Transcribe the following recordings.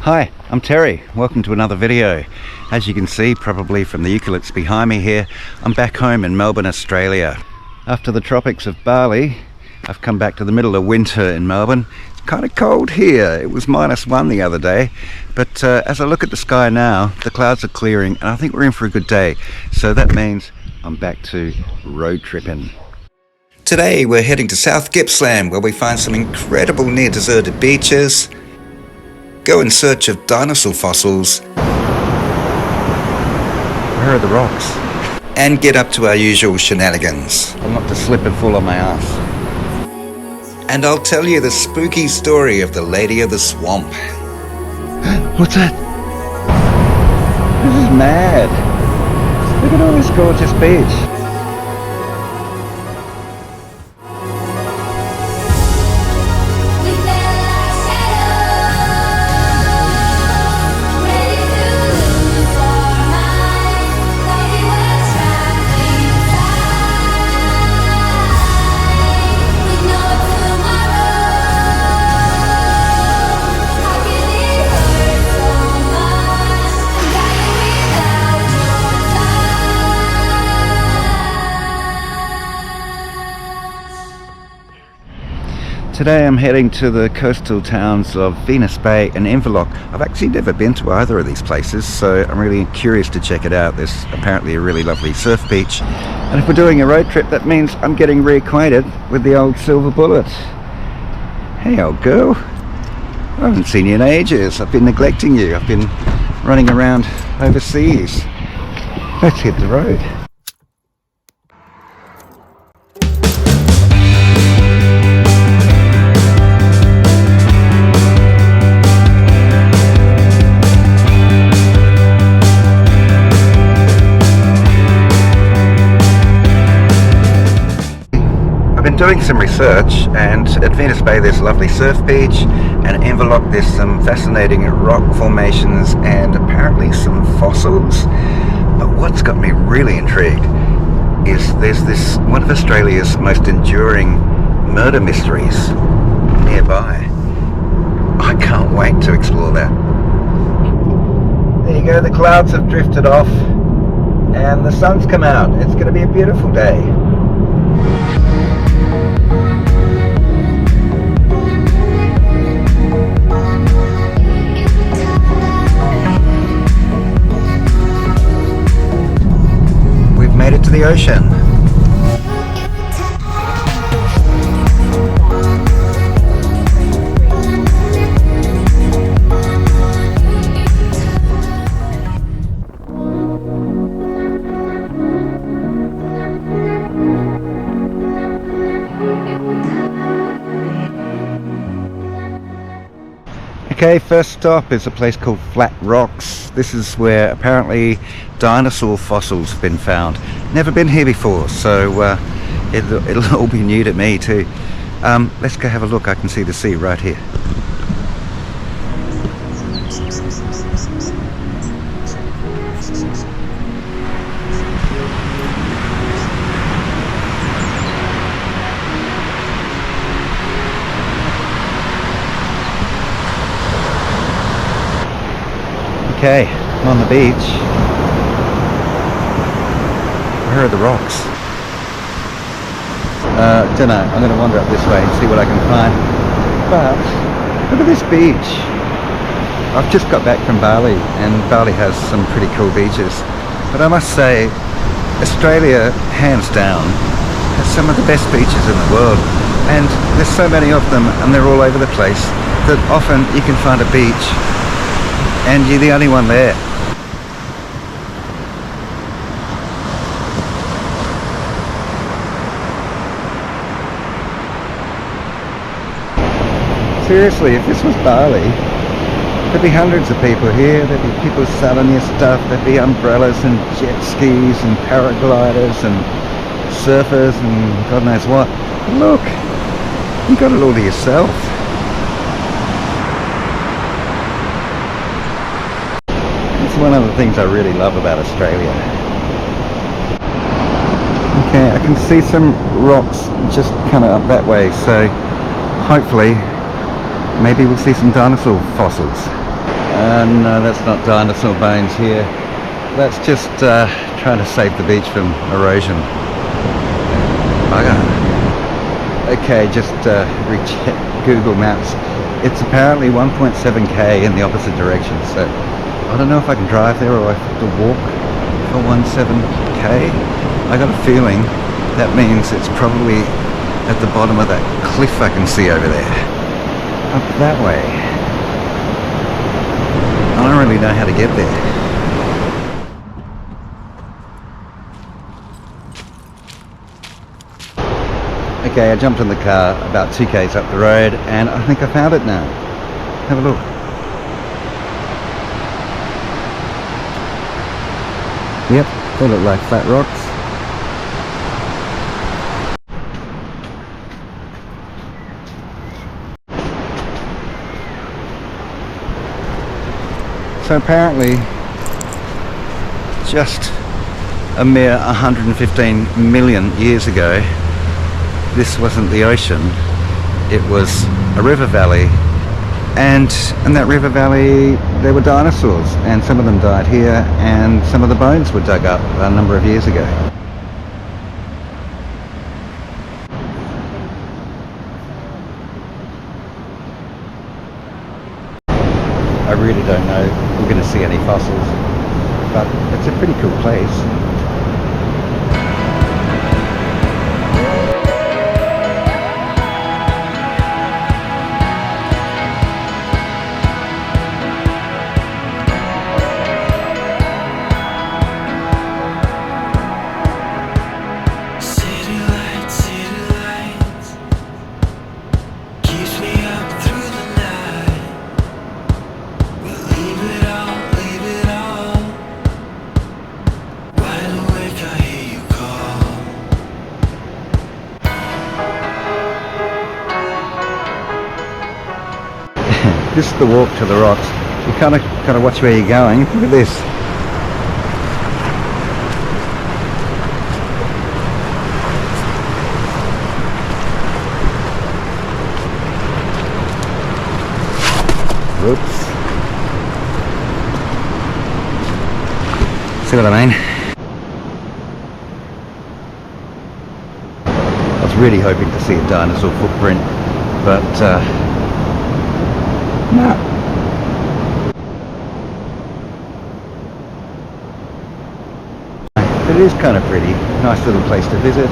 Hi, I'm Terry. Welcome to another video. As you can see, probably from the eucalypts behind me here, I'm back home in Melbourne, Australia. After the tropics of Bali, I've come back to the middle of winter in Melbourne. It's kind of cold here. It was -1 the other day, but as I look at the sky now, the clouds are clearing and I think we're in for a good day. So that means I'm back to road tripping. Today we're heading to South Gippsland, where we find some incredible near deserted beaches, go in search of dinosaur fossils, where are the rocks, and get up to our usual shenanigans. I'm not to slip and fall on my ass. And I'll tell you the spooky story of the Lady of the Swamp. What's that? This is mad. Look at all this gorgeous beach. Today I'm heading to the coastal towns of Venus Bay and Inverloch. I've actually never been to either of these places, so I'm really curious to check it out. There's apparently a really lovely surf beach. And if we're doing a road trip, that means I'm getting reacquainted with the old silver bullet. Hey old girl, I haven't seen you in ages. I've been neglecting you. I've been running around overseas. Let's hit the road. Doing some research, and at Venus Bay there's a lovely surf beach, and at Inverloch there's some fascinating rock formations and apparently some fossils. But what's got me really intrigued is there's this one of Australia's most enduring murder mysteries nearby. I can't wait to explore that. There you go, the clouds have drifted off and the sun's come out. It's going to be a beautiful day. Made it to the ocean. Okay, first stop is a place called Flat Rocks. This is where apparently dinosaur fossils have been found. Never been here before, so it'll all be new to me too. Let's go have a look. I can see the sea right here. Okay, I'm on the beach. Where are the rocks? Don't know, I'm going to wander up this way and see what I can find. But, look at this beach. I've just got back from Bali, and Bali has some pretty cool beaches. But I must say, Australia, hands down, has some of the best beaches in the world. And there's so many of them, and they're all over the place, that often you can find a beach and you're the only one there. Seriously, if this was Bali, there'd be hundreds of people here, there'd be people selling your stuff, there'd be umbrellas and jet skis and paragliders and surfers and God knows what. But look, you got it all to yourself. It's one of the things I really love about Australia. Okay, I can see some rocks just kind of up that way, so hopefully maybe we'll see some dinosaur fossils. No, that's not dinosaur bones here. That's just trying to save the beach from erosion. Bugger. Okay, just recheck Google Maps. It's apparently 1.7k in the opposite direction, so I don't know if I can drive there or I have to walk for 17k. I got a feeling that means it's probably at the bottom of that cliff I can see over there. Up that way. I don't really know how to get there. Okay, I jumped in the car about 2k's up the road and I think I found it now. Have a look. Yep, they look like flat rocks. So apparently, just a mere 115 million years ago, this wasn't the ocean, it was a river valley, and in that river valley there were dinosaurs, and some of them died here and some of the bones were dug up a number of years ago. I really don't know if we're going to see any fossils, but it's a pretty cool place. This is the walk to the rocks. You kind of watch where you're going. Look at this. Whoops. See what I mean? I was really hoping to see a dinosaur footprint, but no. It is kind of pretty. Nice little place to visit.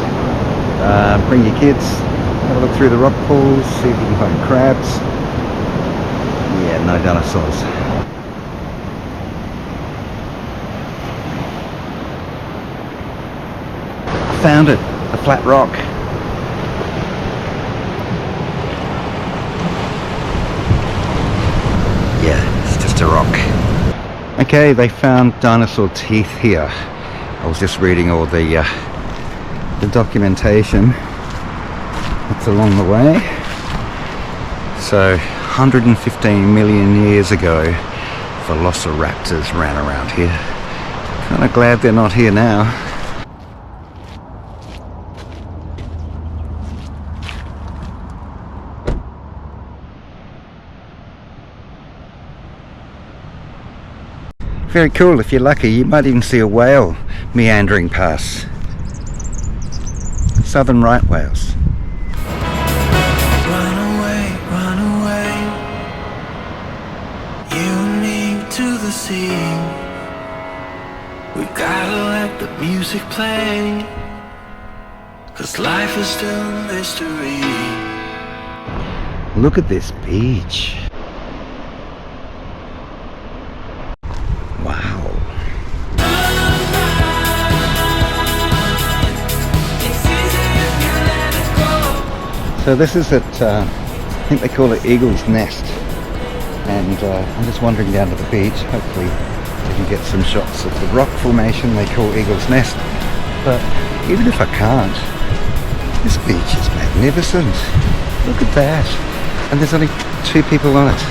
Bring your kids, have a look through the rock pools, see if you can find crabs. Yeah, no dinosaurs. I found it, a flat rock. Yeah, it's just a rock. Okay, they found dinosaur teeth here. I was just reading all the documentation that's along the way. So 115 million years ago, velociraptors ran around here. Kind of glad they're not here now. Very cool. If you're lucky, you might even see a whale meandering past. Southern right whales. Run away, you and me to the sea. We gotta let the music play, 'cause life is still a mystery. Look at this beach. Wow. So this is at, I think they call it Eagle's Nest, and I'm just wandering down to the beach. Hopefully we can get some shots of the rock formation they call Eagle's Nest, but even if I can't, this beach is magnificent. Look at that, and there's only 2 people on it.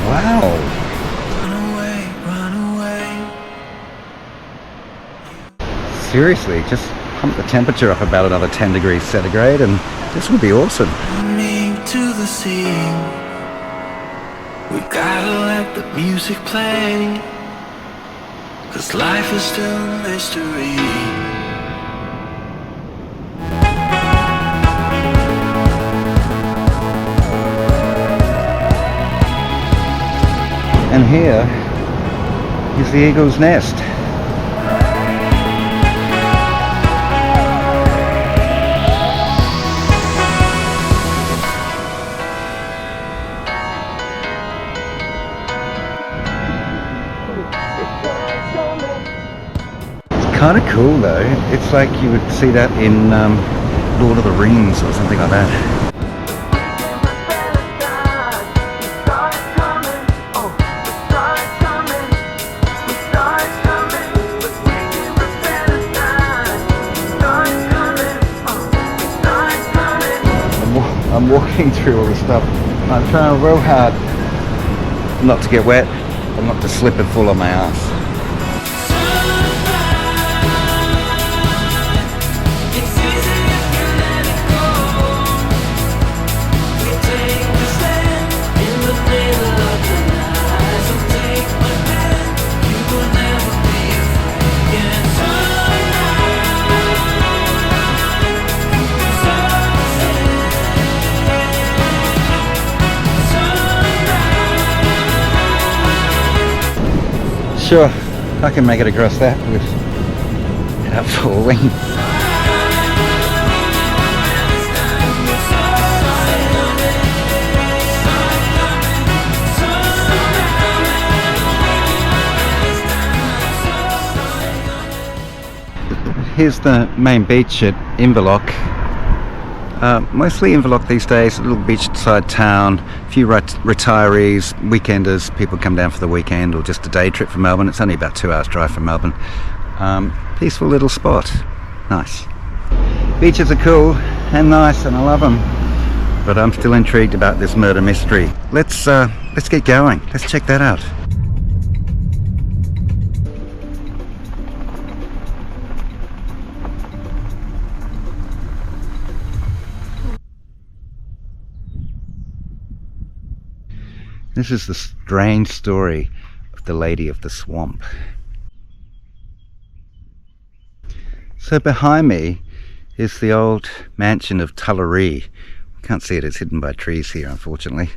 Wow. Seriously, just pump the temperature up about another 10 degrees centigrade, and this will be awesome. Me to the sea. We gotta let the music play, 'cause life is still a mystery. And here is the eagle's nest. Kind of cool though. It's like you would see that in Lord of the Rings or something like that. I'm walking through all this stuff. I'm trying real hard not to get wet and not to slip and fall on my ass. Sure, I can make it across that without falling. Here's the main beach at Inverloch. Mostly Inverloch these days, a little beachside town, a few retirees, weekenders, people come down for the weekend or just a day trip from Melbourne. It's only about 2 hours drive from Melbourne. Peaceful little spot, nice. Beaches are cool and nice and I love them, but I'm still intrigued about this murder mystery. Let's get going, let's check that out. This is the strange story of the Lady of the Swamp. So behind me is the old mansion of Tullari. Can't see it, it's hidden by trees here unfortunately.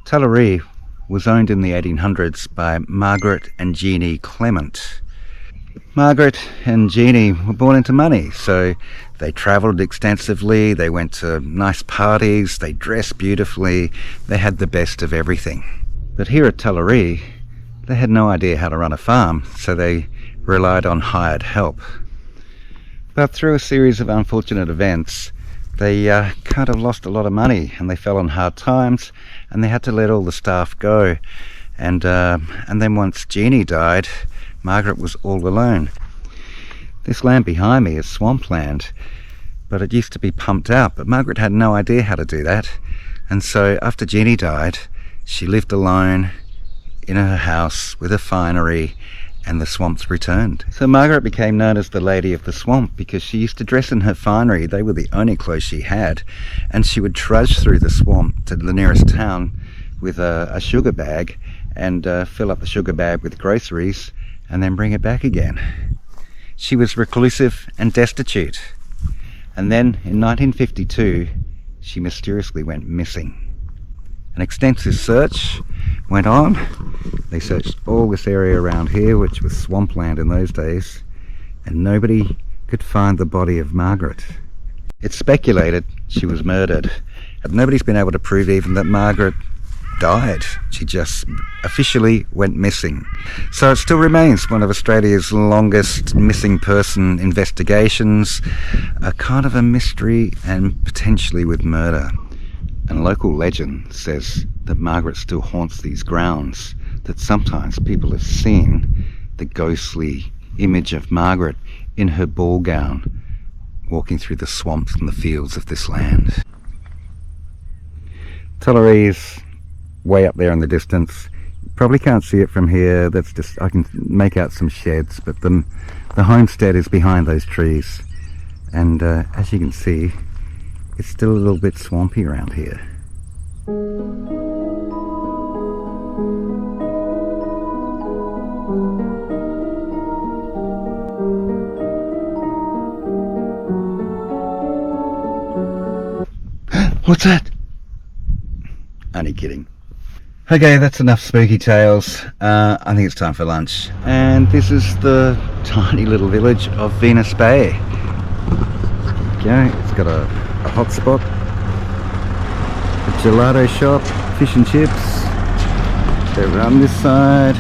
Tullari was owned in the 1800s by Margaret and Jeannie Clement. Margaret and Jeannie were born into money, so they travelled extensively, they went to nice parties, they dressed beautifully, they had the best of everything. But here at Tullari, they had no idea how to run a farm, so they relied on hired help. But through a series of unfortunate events, they kind of lost a lot of money and they fell on hard times and they had to let all the staff go. And then once Jeannie died, Margaret was all alone. This land behind me is swampland, but it used to be pumped out, but Margaret had no idea how to do that. And so after Jeannie died, she lived alone in her house with a finery, and the swamps returned. So Margaret became known as the Lady of the Swamp because she used to dress in her finery. They were the only clothes she had, and she would trudge through the swamp to the nearest town with a sugar bag and fill up the sugar bag with groceries and then bring it back again. She was reclusive and destitute. And then in 1952, she mysteriously went missing. An extensive search went on. They searched all this area around here, which was swampland in those days, and nobody could find the body of Margaret. It's speculated she was murdered, and nobody's been able to prove even that Margaret died. She just officially went missing. So it still remains one of Australia's longest missing person investigations, a kind of a mystery and potentially with murder. And local legend says that Margaret still haunts these grounds, that sometimes people have seen the ghostly image of Margaret in her ball gown walking through the swamps and the fields of this land. Tullari is way up there in the distance. You probably can't see it from here. That's just, I can make out some sheds, but the homestead is behind those trees. and as you can see, it's still a little bit swampy around here. What's that? Only kidding. Okay, that's enough spooky tales. I think it's time for lunch. And this is the tiny little village of Venus Bay. Okay, it's got a hot spot, a gelato shop, fish and chips. Over on this side,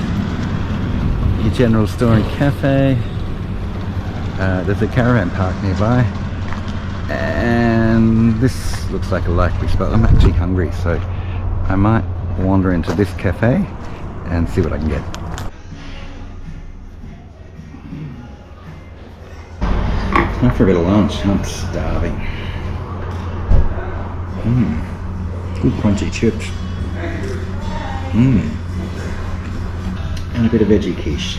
your general store and cafe. There's a caravan park nearby. And this looks like a likely spot. I'm actually hungry, so I might wander into this cafe and see what I can get. Time for a bit of lunch. I'm starving. Good crunchy chips. And a bit of veggie quiche.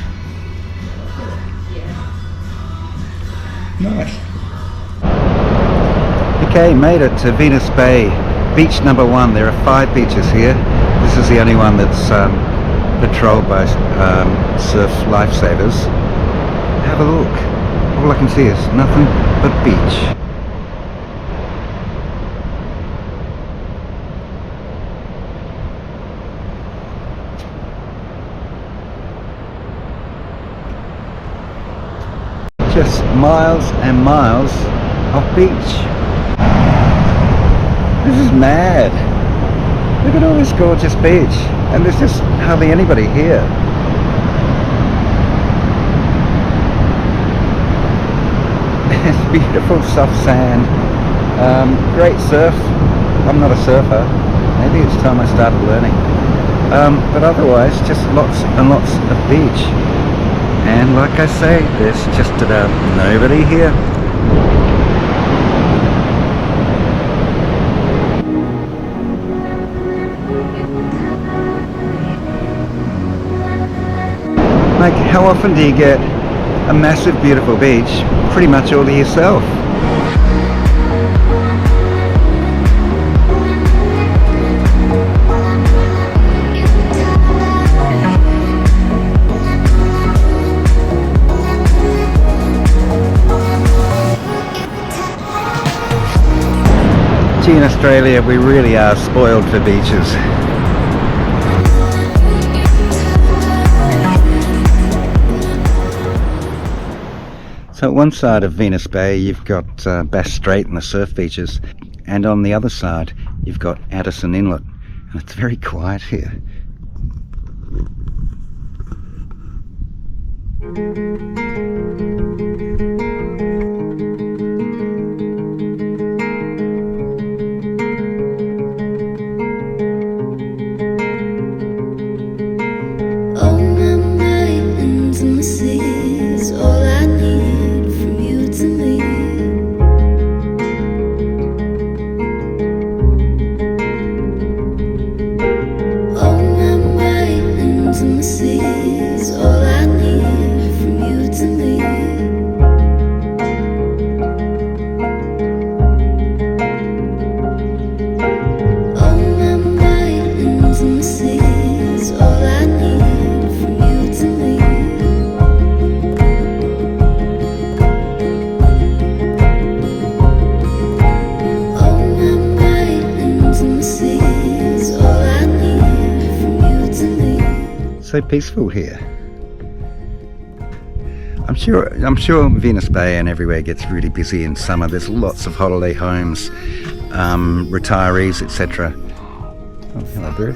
Nice. Okay, made it to Venus Bay, beach number 1. There are 5 beaches here. This is the only one that's patrolled by surf lifesavers. Have a look. All I can see is nothing but beach. Just miles and miles of beach. This is mad. Look at all this gorgeous beach, and there's just hardly anybody here. It's beautiful soft sand, great surf. I'm not a surfer, maybe it's time I started learning. But otherwise, just lots and lots of beach. And like I say, there's just about nobody here. Like, how often do you get a massive beautiful beach pretty much all to yourself? Gee, in Australia we really are spoiled for beaches. So at one side of Venus Bay you've got Bass Strait and the surf beaches, and on the other side you've got Addison Inlet, and it's very quiet here. So peaceful here. I'm sure Venus Bay and everywhere gets really busy in summer. There's lots of holiday homes, retirees, etc. Oh, hello bird.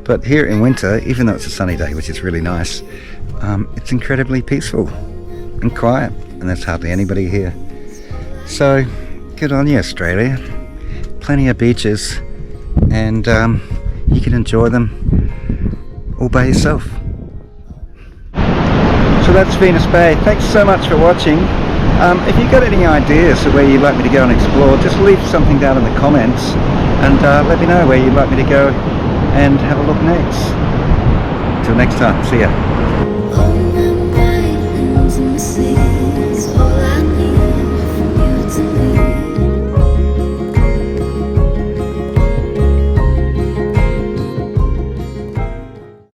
but here in winter, even though it's a sunny day, which is really nice, it's incredibly peaceful and quiet, and there's hardly anybody here. So good on you, Australia. Plenty of beaches, and you can enjoy them all by yourself. So that's Venus Bay. Thanks so much for watching. If you've got any ideas of where you'd like me to go and explore, just leave something down in the comments and let me know where you'd like me to go and have a look next. Until next time, see ya.